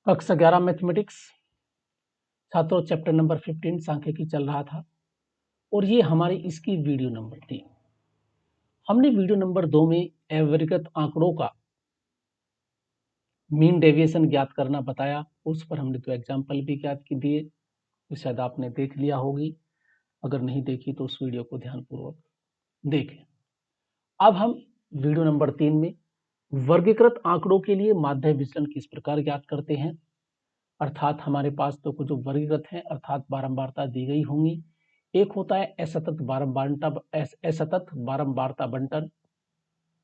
कक्षा 11 मैथमेटिक्स छात्रों chapter number 15 सांख्यिकी चल रहा था और ये हमारी इसकी वीडियो नंबर 3। हमने वीडियो नंबर 2 में अविरत आंकड़ों का मीन डेविएशन ज्ञात करना बताया। उस पर हमने तो एग्जाम्पल भी ज्ञात की दिए, तो शायद आपने देख लिया होगी। अगर नहीं देखी तो उस वीडियो को ध्यानपूर्वक देखें। अब हम वीडियो नंबर 3 में वर्गीकृत आंकड़ों के लिए माध्य विचलन किस प्रकार ज्ञात करते हैं। अर्थात हमारे पास तो कुछ वर्गीकृत हैं, अर्थात बारंबारता दी गई होंगी। एक होता है असतत बारंबारता बंटन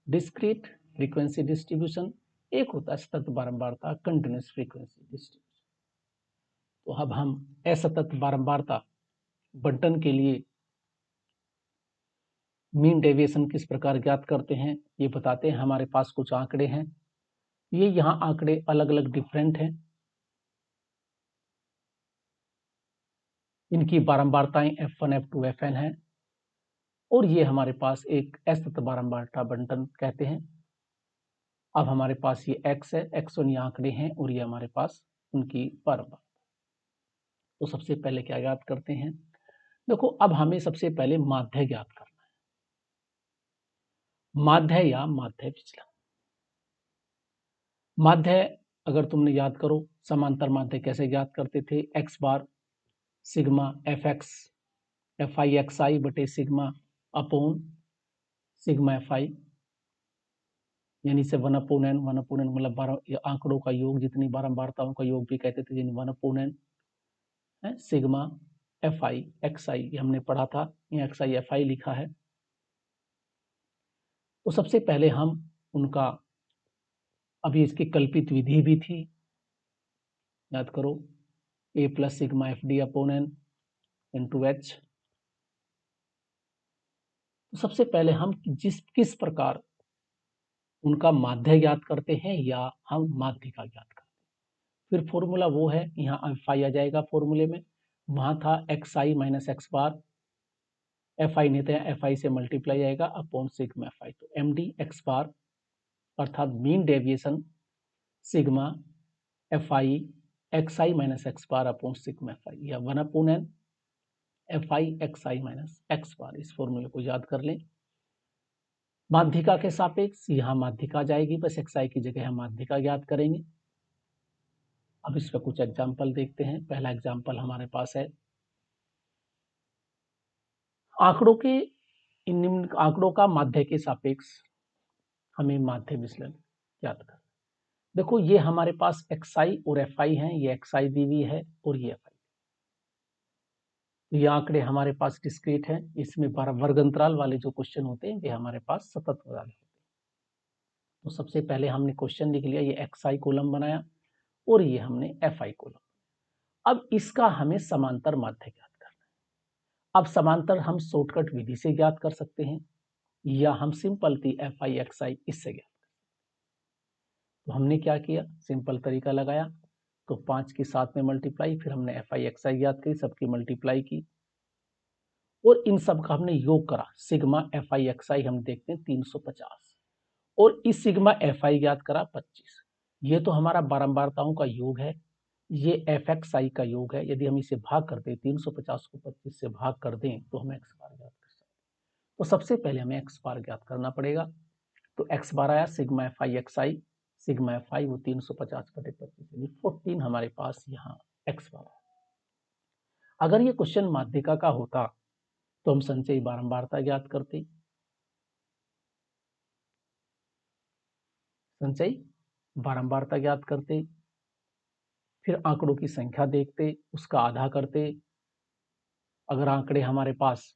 डिस्क्रीट फ्रीक्वेंसी डिस्ट्रीब्यूशन, एक होता है सतत बारंबारता कंटिन्यूअस फ्रीक्वेंसी डिस्ट्रीब्यूशन। तो अब हम असतत बारंबारता बंटन के लिए मीन डेविएशन किस प्रकार ज्ञात करते हैं ये बताते हैं। हमारे पास कुछ आंकड़े हैं, ये यहाँ आंकड़े अलग अलग डिफरेंट हैं, इनकी बारंबारताएं F1 F2 Fn है और ये हमारे पास एक असतत बारंबारता बंटन कहते हैं। अब हमारे पास ये x है, x1 ये आंकड़े हैं और ये हमारे पास उनकी बारंबारता। तो सबसे पहले क्या ज्ञात करते हैं, देखो अब हमें सबसे पहले माध्य ज्ञात करना है। माध्य या माध्य विचलन। माध्य अगर तुमने याद करो, समांतर माध्य कैसे ज्ञात करते थे, x बार सिग्मा fx fi xi बटे सिग्मा अपॉन सिग्मा fi, यानी से 1/n मतलब 12 आंकड़ों का योग, जितनी बारंबारताओं का योग भी कहते थे, यानी 1/n है सिग्मा fi xi, हमने पढ़ा था, यहाँ xi fi लिखा है। तो सबसे पहले हम उनका, अभी इसकी कल्पित विधि भी थी, याद करो, a plus sigma fd upon n into h। तो सबसे पहले हम किस प्रकार उनका माध्य ज्ञात करते हैं या हम माध्यिका ज्ञात करते हैं। फिर फॉर्मूला वो है, यहाँ फाई आ जाएगा फॉर्मूले में, वहां था xi minus x bar, fi नहीं था, fi से मल्टीप्लाई आएगा अपॉन सिग्मा fi, तो md x बार अर्थात mean deviation sigma fi xi minus x bar upon sigma fi, या 1/n fi xi minus x bar. इस फॉर्मूले को याद कर लें। माध्यिका के सापेक्ष यहाँ माध्यिका जाएगी, बस xi की जगह हम माध्यिका ज्ञात करेंगे। अब इस पर कुछ एग्जाम्पल देखते हैं। पहला एग्जाम्पल हमारे पास है, आंकड़ों के निम्न आंकड़ों का माध्य के सापेक्ष हमें माध्य विचलन ज्ञात कर। देखो ये हमारे पास xi और fi हैं, ये xi दी हुई है और ये fi। ये आंकड़े हमारे पास डिस्क्रीट हैं, इसमें वर्ग अंतराल वाले जो क्वेश्चन होते हैं वे हमारे पास सतत वाले होते हैं। तो सबसे पहले हमने क्वेश्चन लिख लिया, ये xi कॉलम बनाया और ये हमने fi कॉलम। अब इसका हमें समांतर माध्य ज्ञात करना है। अब समांतर हम शॉर्टकट विधि से ज्ञात कर सकते हैं या हम सिंपल थी fi xi इससे ज्ञात। तो हमने क्या किया, सिंपल तरीका लगाया, तो 5 की 7 में मल्टीप्लाई, फिर हमने fi xi ज्ञात की, सबकी मल्टीप्लाई की और इन सब का हमने योग करा। सिग्मा fi xi हम देखते हैं 350 और इस सिग्मा fi ज्ञात करा 25। ये तो हमारा बारंबारताओं का योग है, ये fxi का योग है। यदि हम इसे भाग कर दें, 350 को 25 से भाग कर दें तो हम x बार ज्ञात कर सकते हैं। तो सबसे पहले हमें x बार ज्ञात करना पड़ेगा। तो x बार आया sigma fi xi, sigma fi वो 350 बटे 25 यानी 14 हमारे पास यहाँ x बार है। अगर ये क्वेश्चन माध्यिका का होता तो हम संचयी बारंबारता ज्ञात करते, संचयी बारंबारता ज्ञात करते, फिर आंकड़ों की संख्या देखते, उसका आधा करते। अगर आंकड़े हमारे पास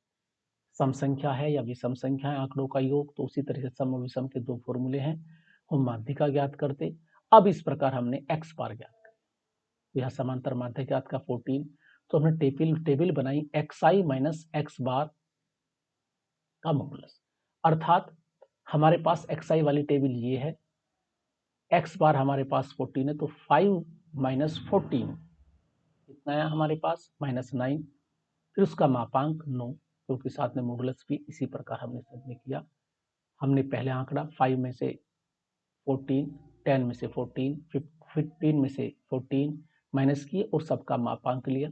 सम संख्या है या विषम संख्या है आंकड़ों का योग, तो उसी तरह से सम और विषम के 2 फॉर्मूले हैं, हम माध्यिका ज्ञात करते। अब इस प्रकार हमने x बार ज्ञात कर, यह समांतर माध्य ज्ञात का 14। तो हमने टेबल बनाई xi माइनस एक्स बार का मॉडुलस, अर्थात हमारे पास xi वाली टेबल ये है, x बार हमारे पास 14 है, तो 5 माइनस 14 कितना है हमारे पास -9, फिर उसका मापांक 9, क्योंकि साथ में मॉडुलस भी इसी प्रकार हमने सब में किया। हमने पहले आंकड़ा 5 में से 14, 10 में से 14, 15 में से 14 माइनस किए और सबका मापांक लिया।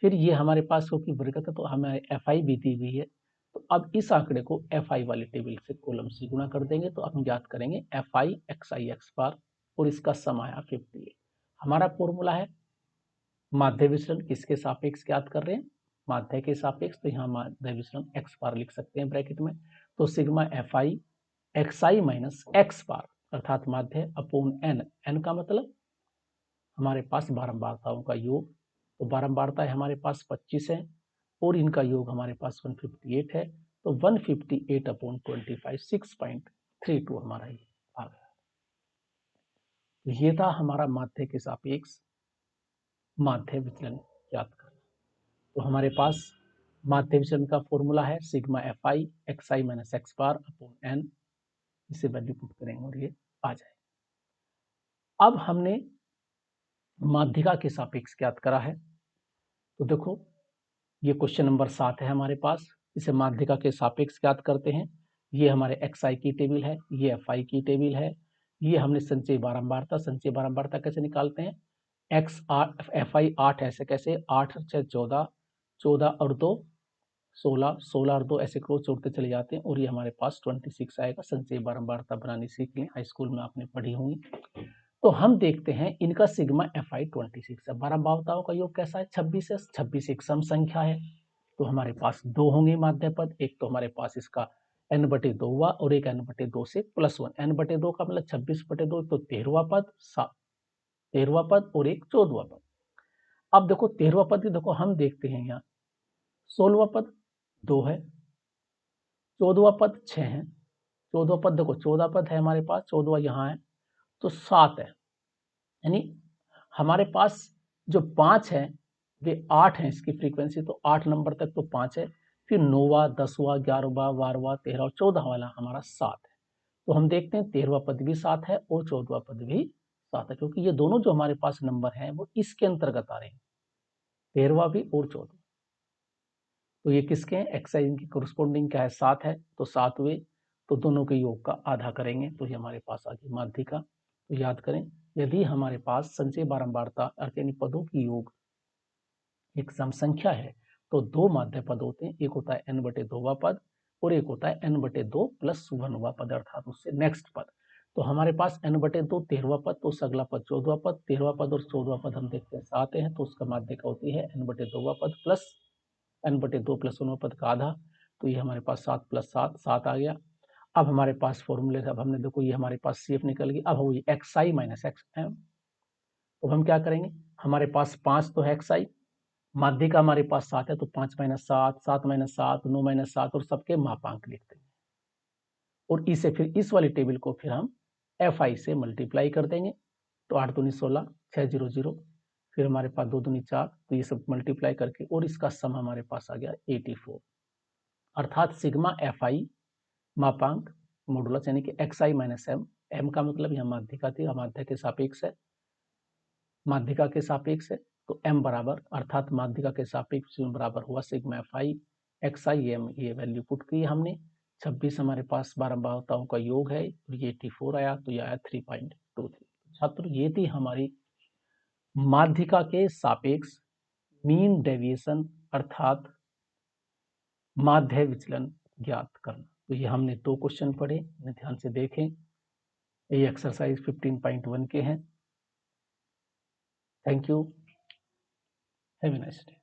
फिर ये हमारे पास क्योंकि वर्गत है तो हमें FI भी दी हुई है, तो अब इस आंकड़े को FI वाली टेबल से कॉलम से गुणा कर देंगे तो हम याद करेंगे FI XI x बार और इसका सम आया 58। हमारा फॉर्मूला है माध्य विचलन, किसके सापेक्ष ज्ञात कर रहे हैं, माध्य के सापेक्ष, तो यहाँ माध्य विचलन x बार लिख सकते हैं ब्रैकेट में। तो sigma FI XI minus x bar अर्थात माध्य अपॉन n का मतलब हमारे पास बारंबारताओं का योग, तो बारंबारता हमारे पास 25 है और इनका योग हमारे पास 158 है, तो 158 अपॉन 25 6.32 हमारा ये आ गया। ये था हमारा माध्य के सापेक्ष माध्य विचलन ज्ञात करना। तो हमारे पास माध्य विचलन का फॉर्मूला है sigma FI XI minus x bar upon n, इसे वैल्यू पुट करेंगे और ये आ जाए। अब हमने माध्यिका के सापेक्ष ज्ञात करा है, तो देखो ये क्वेश्चन नंबर 7 है हमारे पास, इसे माध्यिका के सापेक्ष ज्ञात करते हैं। ये हमारे XI की टेबल है, ये FI की टेबल है, ये हमने संचय बारंबारता कैसे निकालते हैं, FI 8 ऐसे कैसे 8 6 14 14 और 2 16 16 और 2 ऐसे क्रॉस जोड़ते चले जाते हैं और ये हमारे पास 26 आएगा। संचय बारंबारता बनानी सीख लें, हाई स्कूल में आपने पढ़ी होंगी। तो हम देखते हैं इनका सिग्मा FI 26 है, बारंबारताओं का योग कैसा है 26 है, 26 एक सम संख्या है, तो हमारे पास दो होंगे माध्य पद, एक तो हमारे पास इसका n/2 हुआ और एक n/2 से +1, n/2 का मतलब 26/2 तो 13वां पद, 13वां पद और एक 14वां पद। अब देखो 13वां पद देखो हम देखते हैं यहाँ 16वां पद 2 है, 14वां पद 6 है, 14वां पद देखो 14 पद है हमारे पास, 14वां यहाँ है तो 7 है, यानी हमारे पास जो 5 है वे 8 है इसकी फ्रीक्वेंसी, तो 8 नंबर तक तो 5 है, फिर 9वां 10वां 11वां 12वां 13 और 14 वाला हमारा 7 है। तो हम देखते हैं 13वां पद भी 7 है और 14वां पद भी 7 है, क्योंकि ये दोनों जो हमारे पास नंबर हैं वो इसके अंतर्गत आ रहे हैं, 13वां भी और 14वां। तो ये किसके हैं, XI की कोरस्पोंडिंग क्या है 7 है, तो 7वें, तो दोनों के योग का आधा करेंगे तो ये हमारे पास आ गई माध्यिका। तो याद करें यदि हमारे पास संचय बारंबारता अर्थ यानी पदों की योग एक सम संख्या है तो दो माध्य पद होते हैं, एक होता है n/2वां पद और एक होता है n/2 + 1वां पद अर्थात उससे नेक्स्ट पद। तो हमारे पास n/2 13वां पद, तो उस अगला पद 14वां पद, 13वां पद और 14वां पद हम देखते हैं 7 हैं, तो उसका माध्यिका होती है n/2वां पद प्लस n/2 + 1वां पद का आधा, तो ये हमारे पास 7 + 7 7 आ गया। अब हमारे पास फॉर्मूले से अब हमने देखो ये हमारे पास CF निकल गई, अब हुई XI माइनस XM, तो हम क्या करेंगे, हमारे पास 5 तो है XI, माध्यिका हमारे पास 7 है, तो 5 - 7 7 - 7 9 - 7 और सबके मापांक लिखते हैं और इसे फिर इस वाली टेबल को फिर हम FI से मल्टीप्लाई कर देंगे, तो 8 दूनी 16 6 0 0, फिर हमारे पास 2 दूनी 4, तो ये सब मल्टीप्लाई करके और इसका सम हमारे पास आ गया 84, अर्थात सिग्मा FI मापांक मॉडुलस यानी कि XI माइनस M का मतलब यहाँ माध्यिका थी, माध्य के सापेक्ष है, माध्यिका के सापेक्ष है, तो M बराबर अर्थात माध्यिका के सापेक्ष बराबर हुआ सिग्मा FI XI M, ये वैल्यू पुट की हमने। 26 हमारे पास बारंबारताओं का योग है और ये 84 आया, तो ये आया 3.23। छात्र ये थी हमारी माध्यिका के सापेक्ष मीन डेविएशन अर्थात माध्य विचलन ज्ञात करना। तो ये हमने दो क्वेश्चन पढ़े, ध्यान से देखें, ये एक्सरसाइज 15.1 के हैं। Thank you, have a nice day.